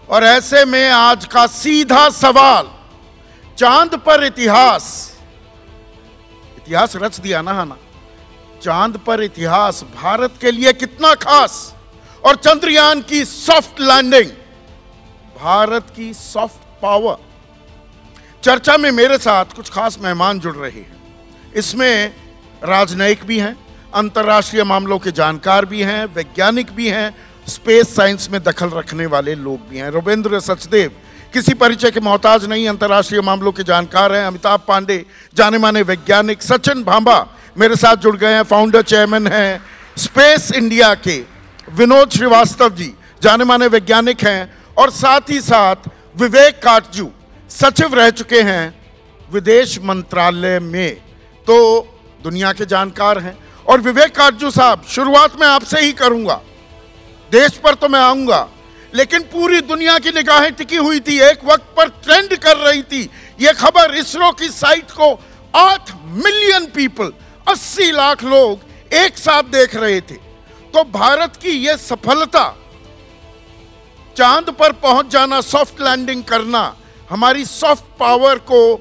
और ऐसे में आज का सीधा सवाल, चांद पर इतिहास रच दिया ना, चांद पर इतिहास भारत के लिए कितना खास, और चंद्रयान की सॉफ्ट लैंडिंग, भारत की सॉफ्ट पावर। चर्चा में मेरे साथ कुछ खास मेहमान जुड़ रहे हैं। इसमें राजनयिक भी हैं, अंतर्राष्ट्रीय मामलों के जानकार भी हैं, वैज्ञानिक भी हैं, स्पेस साइंस में दखल रखने वाले लोग भी हैं। रुपेंद्र सचदेव किसी परिचय के मोहताज नहीं, अंतर्राष्ट्रीय मामलों के जानकार हैं। अमिताभ पांडे जाने माने वैज्ञानिक। सचिन भांबा मेरे साथ जुड़ गए हैं, फाउंडर चेयरमैन हैं स्पेस इंडिया के। विनोद श्रीवास्तव जी जाने माने वैज्ञानिक हैं, और साथ ही साथ विवेक काटजू सचिव रह चुके हैं विदेश मंत्रालय में, तो दुनिया के जानकार हैं। और विवेक काटजू साहब, शुरुआत मैं आपसे ही करूंगा। देश पर तो मैं आऊंगा, लेकिन पूरी दुनिया की निगाहें टिकी हुई थी, एक वक्त पर ट्रेंड कर रही थी यह खबर। इसरो की साइट को 8 मिलियन पीपल, 80 लाख लोग एक साथ देख रहे थे। तो भारत की यह सफलता, चांद पर पहुंच जाना, सॉफ्ट लैंडिंग करना, हमारी सॉफ्ट पावर को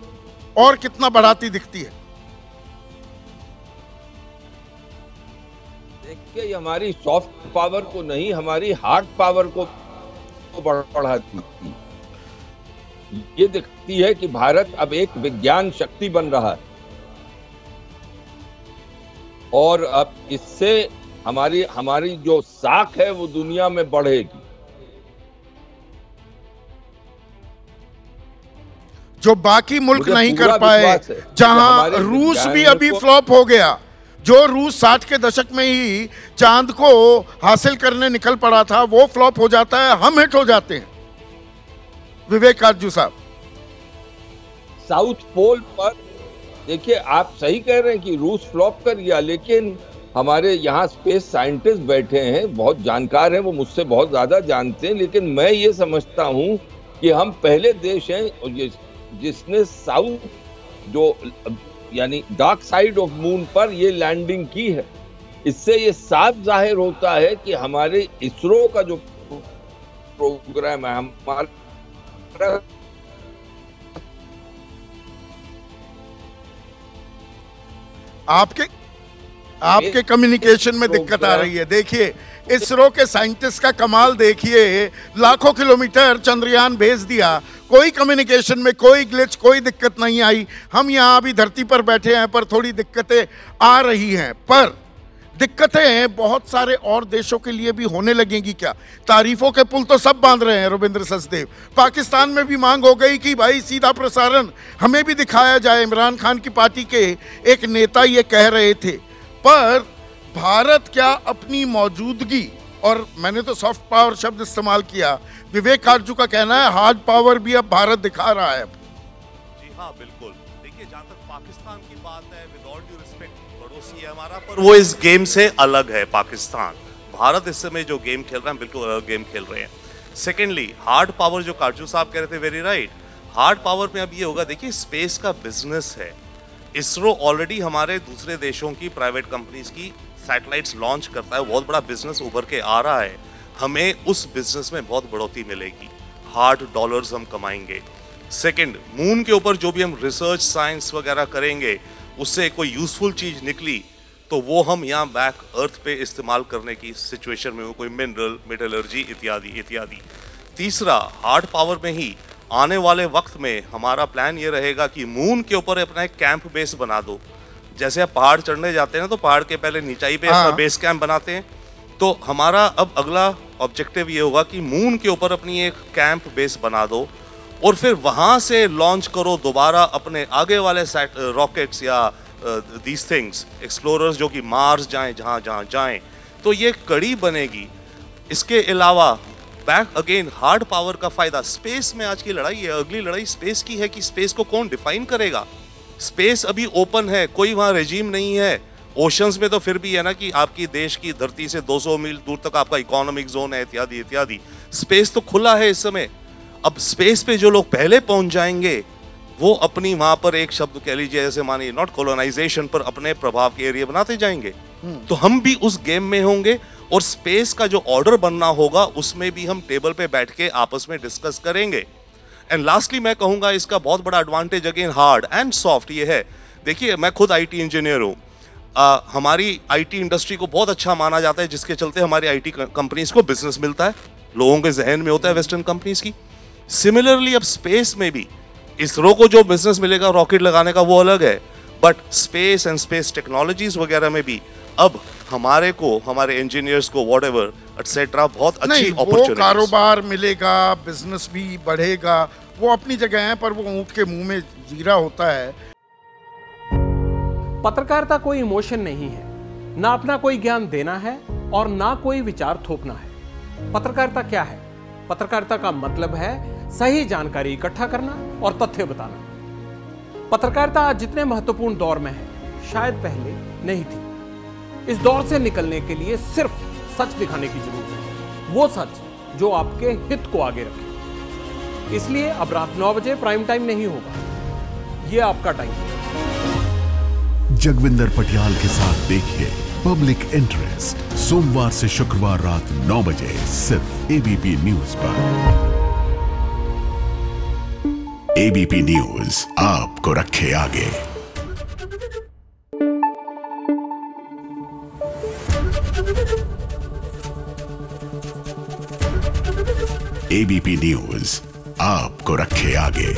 और कितना बढ़ाती दिखती है? देखिए, हमारी सॉफ्ट पावर को नहीं, हमारी हार्ड पावर को बढ़ाती थी। ये दिखती है कि भारत अब एक विज्ञान शक्ति बन रहा है, और अब इससे हमारी जो साख है वो दुनिया में बढ़ेगी। जो बाकी मुल्क नहीं कर पाए, जहां रूस भी अभी फ्लॉप हो गया। जो रूस 60 के दशक में ही चांद को हासिल करने निकल पड़ा था, वो फ्लॉप हो जाता है, हम हिट हो जाते हैं। विवेक काटजू साहब, साउथ पोल पर देखिए, आप सही कह रहे हैं कि रूस फ्लॉप कर गया, लेकिन हमारे यहाँ स्पेस साइंटिस्ट बैठे हैं, बहुत जानकार हैं, वो मुझसे बहुत ज्यादा जानते हैं। लेकिन मैं ये समझता हूँ कि हम पहले देश हैं जिसने साउथ, जो यानी डार्क साइड ऑफ मून पर ये लैंडिंग की है। इससे ये साफ जाहिर होता है कि हमारे इसरो का जो प्रोग्राम है, हमारा आपके कम्युनिकेशन में दिक्कत आ रही है। देखिए, इसरो के साइंटिस्ट का कमाल देखिए, लाखों किलोमीटर चंद्रयान भेज दिया, कोई कम्युनिकेशन में कोई ग्लिच, कोई दिक्कत नहीं आई। हम यहाँ अभी धरती पर बैठे हैं, पर थोड़ी दिक्कतें आ रही हैं, पर दिक्कतें बहुत सारे और देशों के लिए भी होने लगेंगी क्या? तारीफों के पुल तो सब बांध रहे हैं रुपेंद्र सचदेव। पाकिस्तान में भी मांग हो गई कि भाई सीधा प्रसारण हमें भी दिखाया जाए। इमरान खान की पार्टी के एक नेता ये कह रहे थे। पर भारत क्या अपनी मौजूदगी, और मैंने तो सॉफ्ट पावर शब्द इस्तेमाल किया, विवेक काटजू का कहना है हार्ड पावर भी अब भारत दिखा रहा है। जी हाँ, बिल्कुल। देखिए, जहां तक पाकिस्तान की बात है, विद ऑल ड्यू रिस्पेक्ट, पड़ोसी है हमारा, पर वो इस गेम से अलग है। पाकिस्तान, भारत इस समय जो गेम खेल रहे हैं, बिल्कुल अलग गेम खेल रहे हैं। सेकेंडली, हार्ड पावर जो काटजू साहब कह रहे थे, वेरी राइट। हार्ड पावर में अब ये होगा, देखिए स्पेस का बिजनेस है। इसरो ऑलरेडी हमारे दूसरे देशों की प्राइवेट कंपनीज की सैटेलाइट्स लॉन्च करता है, बहुत बड़ा बिजनेस उभर के आ रहा है। हमें उस बिजनेस में बहुत बढ़ोतरी मिलेगी, हार्ड डॉलर्स हम कमाएंगे। सेकंड, मून के ऊपर जो भी हम रिसर्च साइंस वगैरह करेंगे, उससे कोई यूजफुल चीज निकली तो वो हम यहाँ बैक अर्थ पे इस्तेमाल करने की सिचुएशन में हो, कोई मिनरल, मेटलर्जी इत्यादि इत्यादि। तीसरा, हार्ड पावर में ही आने वाले वक्त में हमारा प्लान ये रहेगा कि मून के ऊपर अपना एक कैंप बेस बना दो। जैसे आप पहाड़ चढ़ने जाते हैं ना, तो पहाड़ के पहले नीचाई पे अपना बेस कैंप बनाते हैं, तो हमारा अब अगला ऑब्जेक्टिव ये होगा कि मून के ऊपर अपनी एक कैंप बेस बना दो, और फिर वहां से लॉन्च करो दोबारा अपने आगे वाले रॉकेट्स या दीज थिंग्स, एक्सप्लोरर्स, जो कि मार्स जाएं, जहां जाएं। तो ये कड़ी बनेगी। इसके अलावा बैक अगेन, हार्ड पावर का फायदा स्पेस में आज की लड़ाई है। अगली लड़ाई स्पेस की है कि स्पेस को कौन डिफाइन करेगा। स्पेस अभी ओपन है, कोई वहां रेजीम नहीं है। ओशंस में तो फिर भी है ना कि आपकी देश की धरती से 200 मील दूर तक आपका इकोनॉमिक जोन है, इत्यादि इत्यादि। स्पेस तो खुला है इस समय। अब स्पेस पे जो लोग पहले पहुंच जाएंगे, वो अपनी वहां पर एक शब्द कह लीजिए, जैसे मानिए नॉट कॉलोनाइजेशन, पर अपने प्रभाव के एरिया बनाते जाएंगे। तो हम भी उस गेम में होंगे, और स्पेस का जो ऑर्डर बनना होगा उसमें भी हम टेबल पे बैठ के आपस में डिस्कस करेंगे। एंड लास्टली मैं कहूँगा इसका बहुत बड़ा advantage again hard and soft ये है, देखिए मैं खुद IT इंजीनियर हूँ, हमारी IT इंडस्ट्री को बहुत अच्छा माना जाता है, जिसके चलते हमारी IT कंपनीज को बिजनेस मिलता है, लोगों के जहन में होता है वेस्टर्न कंपनीज की। सिमिलरली अब स्पेस में भी इसरो को जो बिजनेस मिलेगा रॉकेट लगाने का वो अलग है, but space and space technologies वगैरह में भी अब हमारे को, हमारे इंजीनियर्स को व्हाटएवर एटसेट्रा बहुत अच्छी अपॉर्चुनिटी, कारोबार मिलेगा, बिजनेस भी बढ़ेगा, वो अपनी जगह है, पर वो ऊंट के मुंह में जीरा होता है। पत्रकारिता कोई इमोशन नहीं है, ना अपना कोई ज्ञान देना है और ना कोई विचार थोपना है। पत्रकारिता क्या है? पत्रकारिता का मतलब है सही जानकारी इकट्ठा करना और तथ्य बताना। पत्रकारिता आज जितने महत्वपूर्ण दौर में है, शायद पहले नहीं थी। इस दौर से निकलने के लिए सिर्फ सच दिखाने की जरूरत है, वो सच जो आपके हित को आगे रखे। इसलिए अब रात 9 बजे प्राइम टाइम नहीं होगा, ये आपका टाइम है। जगविंदर पटियाल के साथ देखिए पब्लिक इंटरेस्ट सोमवार से शुक्रवार रात 9 बजे सिर्फ ABP न्यूज पर। ABP न्यूज आपको रखे आगे। ABP न्यूज आपको रखे आगे।